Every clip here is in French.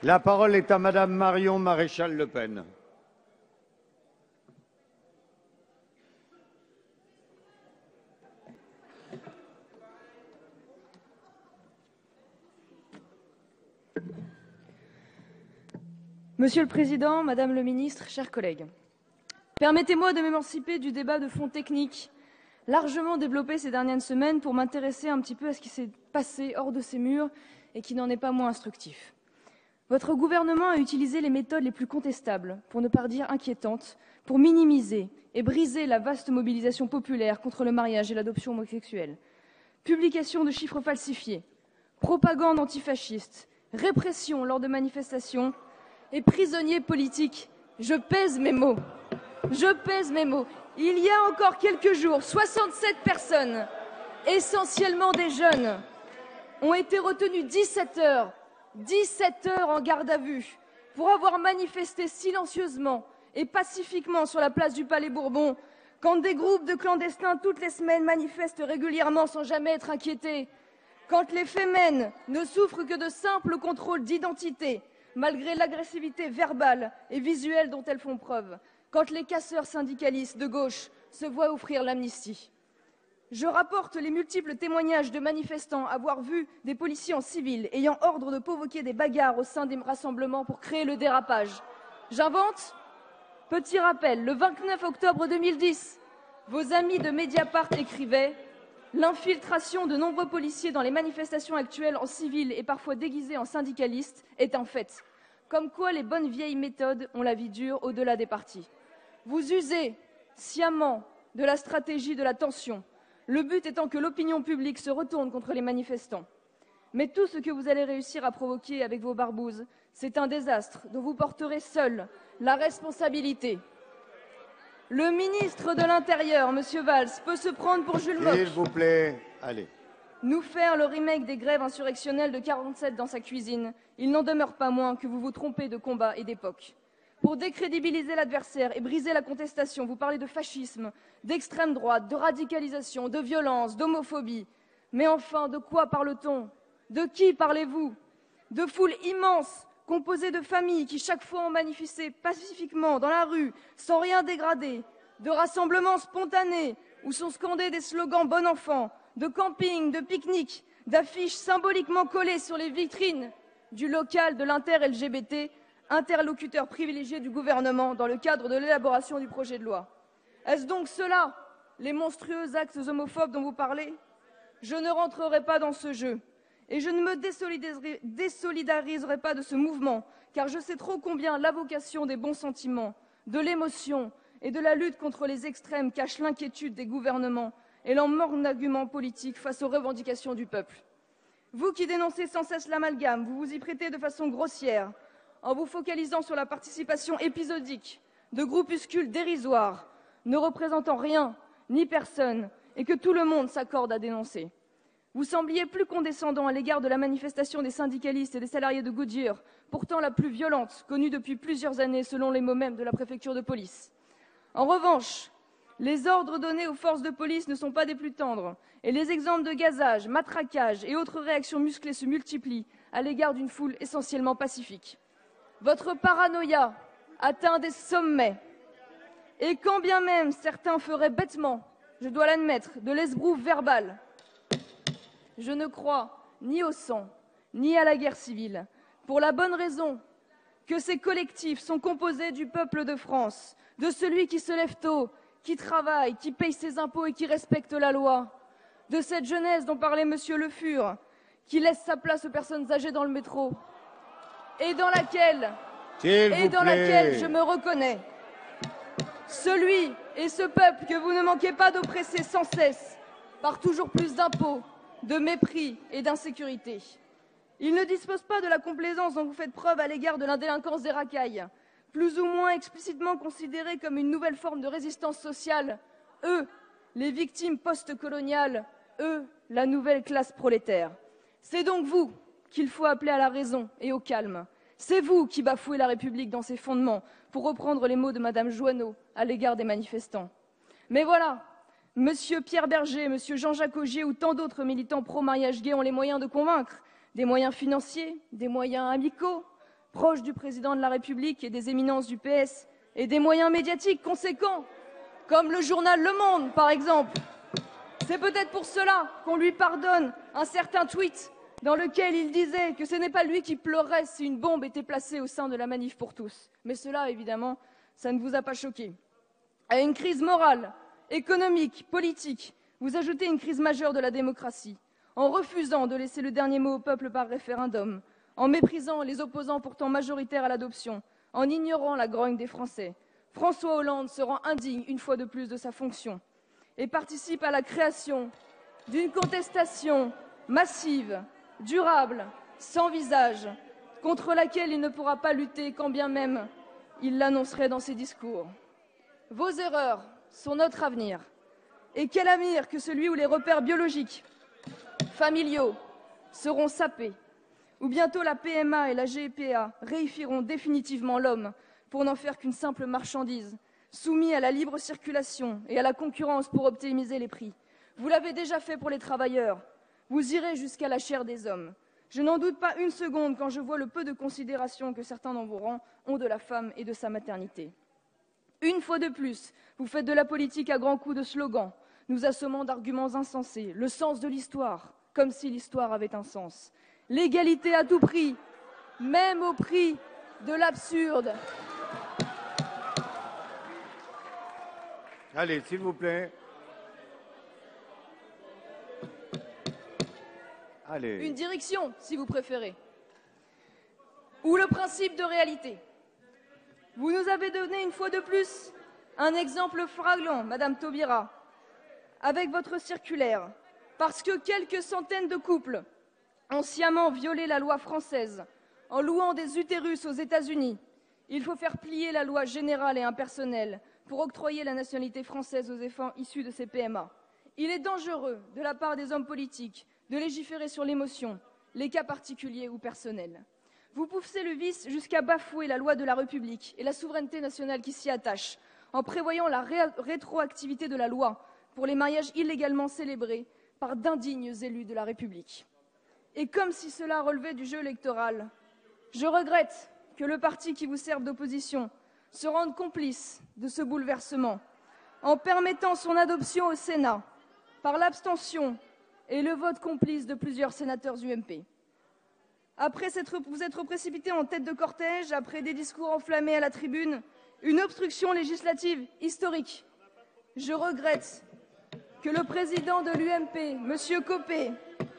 La parole est à Madame Marion Maréchal Le Pen. Monsieur le Président, Madame le Ministre, chers collègues, permettez-moi de m'émanciper du débat de fond technique largement développé ces dernières semaines pour m'intéresser un petit peu à ce qui s'est passé hors de ces murs et qui n'en est pas moins instructif. Votre gouvernement a utilisé les méthodes les plus contestables, pour ne pas dire inquiétantes, pour minimiser et briser la vaste mobilisation populaire contre le mariage et l'adoption homosexuelle. Publication de chiffres falsifiés, propagande antifasciste, répression lors de manifestations et prisonniers politiques. Je pèse mes mots. Je pèse mes mots. Il y a encore quelques jours, 67 personnes, essentiellement des jeunes, ont été retenues 17 heures en garde à vue pour avoir manifesté silencieusement et pacifiquement sur la place du Palais Bourbon, quand des groupes de clandestins toutes les semaines manifestent régulièrement sans jamais être inquiétés, quand les Femen ne souffrent que de simples contrôles d'identité, malgré l'agressivité verbale et visuelle dont elles font preuve, quand les casseurs syndicalistes de gauche se voient offrir l'amnistie. Je rapporte les multiples témoignages de manifestants avoir vu des policiers en civil ayant ordre de provoquer des bagarres au sein des rassemblements pour créer le dérapage. J'invente? Petit rappel, le 29 octobre 2010, vos amis de Mediapart écrivaient « L'infiltration de nombreux policiers dans les manifestations actuelles en civil et parfois déguisés en syndicalistes est un fait. Comme quoi les bonnes vieilles méthodes ont la vie dure au-delà des partis. Vous usez sciemment de la stratégie de la tension, le but étant que l'opinion publique se retourne contre les manifestants. Mais tout ce que vous allez réussir à provoquer avec vos barbouzes, c'est un désastre dont vous porterez seul la responsabilité. Le ministre de l'Intérieur, M. Valls, peut se prendre pour Jules Mock. S'il vous plaît, allez. Nous faire le remake des grèves insurrectionnelles de 47 dans sa cuisine, il n'en demeure pas moins que vous vous trompez de combat et d'époque. Pour décrédibiliser l'adversaire et briser la contestation, vous parlez de fascisme, d'extrême droite, de radicalisation, de violence, d'homophobie. Mais enfin, de quoi parle-t-on? De qui parlez-vous? De foules immenses, composées de familles qui chaque fois ont manifesté pacifiquement dans la rue, sans rien dégrader, de rassemblements spontanés où sont scandés des slogans bon enfant, de camping, de pique-nique, d'affiches symboliquement collées sur les vitrines du local de l'inter-LGBT, interlocuteur privilégié du gouvernement dans le cadre de l'élaboration du projet de loi. Est-ce donc cela, les monstrueux actes homophobes dont vous parlez? Je ne rentrerai pas dans ce jeu et je ne me désolidariserai pas de ce mouvement, car je sais trop combien la vocation des bons sentiments, de l'émotion et de la lutte contre les extrêmes cache l'inquiétude des gouvernements et leur morne argument politique face aux revendications du peuple. Vous qui dénoncez sans cesse l'amalgame, vous vous y prêtez de façon grossière, en vous focalisant sur la participation épisodique de groupuscules dérisoires, ne représentant rien ni personne, et que tout le monde s'accorde à dénoncer. Vous sembliez plus condescendant à l'égard de la manifestation des syndicalistes et des salariés de Goodyear, pourtant la plus violente connue depuis plusieurs années selon les mots mêmes de la préfecture de police. En revanche, les ordres donnés aux forces de police ne sont pas des plus tendres, et les exemples de gazage, matraquage et autres réactions musclées se multiplient à l'égard d'une foule essentiellement pacifique. Votre paranoïa atteint des sommets, et quand bien même certains feraient bêtement, je dois l'admettre, de l'esbrouf verbal, je ne crois ni au sang, ni à la guerre civile, pour la bonne raison que ces collectifs sont composés du peuple de France, de celui qui se lève tôt, qui travaille, qui paye ses impôts et qui respecte la loi, de cette jeunesse dont parlait M. Le Fur, qui laisse sa place aux personnes âgées dans le métro, et dans laquelle je me reconnais. Celui et ce peuple que vous ne manquez pas d'oppresser sans cesse, par toujours plus d'impôts, de mépris et d'insécurité. Ils ne disposent pas de la complaisance dont vous faites preuve à l'égard de l'indélinquance des racailles, plus ou moins explicitement considérée comme une nouvelle forme de résistance sociale. Eux, les victimes post-coloniales, eux, la nouvelle classe prolétaire. C'est donc vous qu'il faut appeler à la raison et au calme. C'est vous qui bafouez la République dans ses fondements, pour reprendre les mots de Madame Joanneau à l'égard des manifestants. Mais voilà, Monsieur Pierre Berger, Monsieur Jean-Jacques Augier ou tant d'autres militants pro-mariage gay ont les moyens de convaincre, des moyens financiers, des moyens amicaux, proche du président de la République et des éminences du PS, et des moyens médiatiques conséquents, comme le journal Le Monde, par exemple. C'est peut-être pour cela qu'on lui pardonne un certain tweet dans lequel il disait que ce n'est pas lui qui pleurerait si une bombe était placée au sein de la manif pour tous. Mais cela, évidemment, ça ne vous a pas choqué. À une crise morale, économique, politique, vous ajoutez une crise majeure de la démocratie, en refusant de laisser le dernier mot au peuple par référendum, en méprisant les opposants pourtant majoritaires à l'adoption, en ignorant la grogne des Français. François Hollande se rend indigne une fois de plus de sa fonction et participe à la création d'une contestation massive, durable, sans visage, contre laquelle il ne pourra pas lutter quand bien même il l'annoncerait dans ses discours. Vos erreurs sont notre avenir. Et quel avenir que celui où les repères biologiques, familiaux, seront sapés, où bientôt la PMA et la GPA réifieront définitivement l'homme pour n'en faire qu'une simple marchandise, soumis à la libre circulation et à la concurrence pour optimiser les prix. Vous l'avez déjà fait pour les travailleurs. Vous irez jusqu'à la chair des hommes. Je n'en doute pas une seconde quand je vois le peu de considération que certains dans vos rangs ont de la femme et de sa maternité. Une fois de plus, vous faites de la politique à grands coups de slogans, nous assommant d'arguments insensés, le sens de l'histoire, comme si l'histoire avait un sens. L'égalité à tout prix, même au prix de l'absurde. Allez, s'il vous plaît. Allez. Une direction, si vous préférez. Ou le principe de réalité. Vous nous avez donné une fois de plus un exemple flagrant, Madame Taubira, avec votre circulaire, parce que quelques centaines de couples ont sciemment violé la loi française en louant des utérus aux États-Unis. Il faut faire plier la loi générale et impersonnelle pour octroyer la nationalité française aux enfants issus de ces PMA. Il est dangereux, de la part des hommes politiques, de légiférer sur l'émotion, les cas particuliers ou personnels. Vous poussez le vice jusqu'à bafouer la loi de la République et la souveraineté nationale qui s'y attache, en prévoyant la rétroactivité de la loi pour les mariages illégalement célébrés par d'indignes élus de la République. Et comme si cela relevait du jeu électoral, je regrette que le parti qui vous sert d'opposition se rende complice de ce bouleversement, en permettant son adoption au Sénat par l'abstention et le vote complice de plusieurs sénateurs UMP. Après vous être précipité en tête de cortège, après des discours enflammés à la tribune, une obstruction législative historique. Je regrette que le président de l'UMP, M. Copé,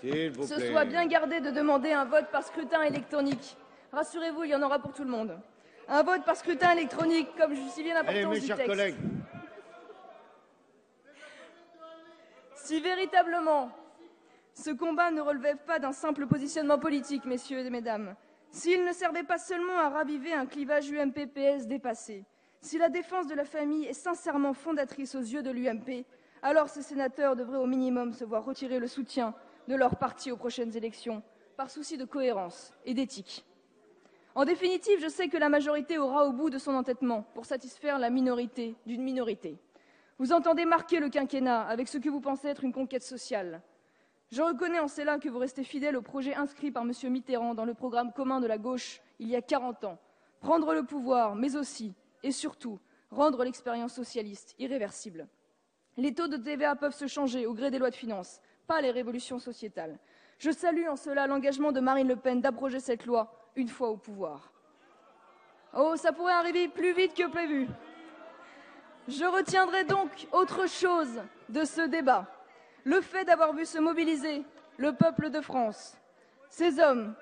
se soit bien gardé de demander un vote par scrutin électronique. Rassurez-vous, il y en aura pour tout le monde. Un vote par scrutin électronique, comme je suis bien l'importance du texte. Collègues. Si véritablement ce combat ne relevait pas d'un simple positionnement politique, messieurs et mesdames, s'il ne servait pas seulement à raviver un clivage UMP-PS dépassé, si la défense de la famille est sincèrement fondatrice aux yeux de l'UMP, alors ces sénateurs devraient au minimum se voir retirer le soutien de leur parti aux prochaines élections, par souci de cohérence et d'éthique. En définitive, je sais que la majorité aura au bout de son entêtement pour satisfaire la minorité d'une minorité. Vous entendez marquer le quinquennat avec ce que vous pensez être une conquête sociale. Je reconnais en cela que vous restez fidèle au projet inscrit par M. Mitterrand dans le programme commun de la gauche il y a 40 ans. Prendre le pouvoir, mais aussi, et surtout, rendre l'expérience socialiste irréversible. Les taux de TVA peuvent se changer au gré des lois de finances, pas les révolutions sociétales. Je salue en cela l'engagement de Marine Le Pen d'abroger cette loi une fois au pouvoir. Oh, ça pourrait arriver plus vite que prévu. Je retiendrai donc autre chose de ce débat. Le fait d'avoir vu se mobiliser le peuple de France, ces hommes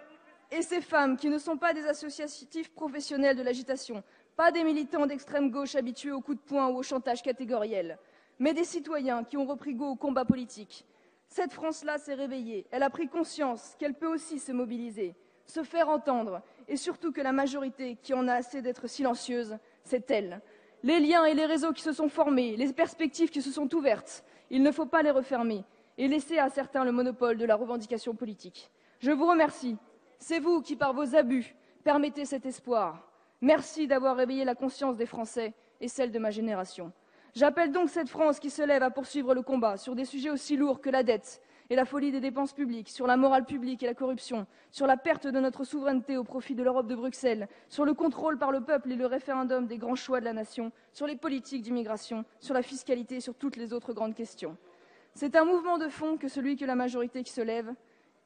et ces femmes qui ne sont pas des associatifs professionnels de l'agitation, pas des militants d'extrême gauche habitués aux coups de poing ou au chantage catégoriel, mais des citoyens qui ont repris goût au combat politique. Cette France-là s'est réveillée, elle a pris conscience qu'elle peut aussi se mobiliser, se faire entendre, et surtout que la majorité qui en a assez d'être silencieuse, c'est elle. Les liens et les réseaux qui se sont formés, les perspectives qui se sont ouvertes, il ne faut pas les refermer et laisser à certains le monopole de la revendication politique. Je vous remercie. C'est vous qui, par vos abus, permettez cet espoir. Merci d'avoir réveillé la conscience des Français et celle de ma génération. J'appelle donc cette France qui se lève à poursuivre le combat sur des sujets aussi lourds que la dette et la folie des dépenses publiques, sur la morale publique et la corruption, sur la perte de notre souveraineté au profit de l'Europe de Bruxelles, sur le contrôle par le peuple et le référendum des grands choix de la nation, sur les politiques d'immigration, sur la fiscalité et sur toutes les autres grandes questions. C'est un mouvement de fond que celui que la majorité qui se lève,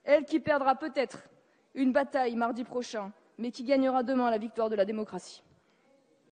elle qui perdra peut-être une bataille mardi prochain, mais qui gagnera demain la victoire de la démocratie.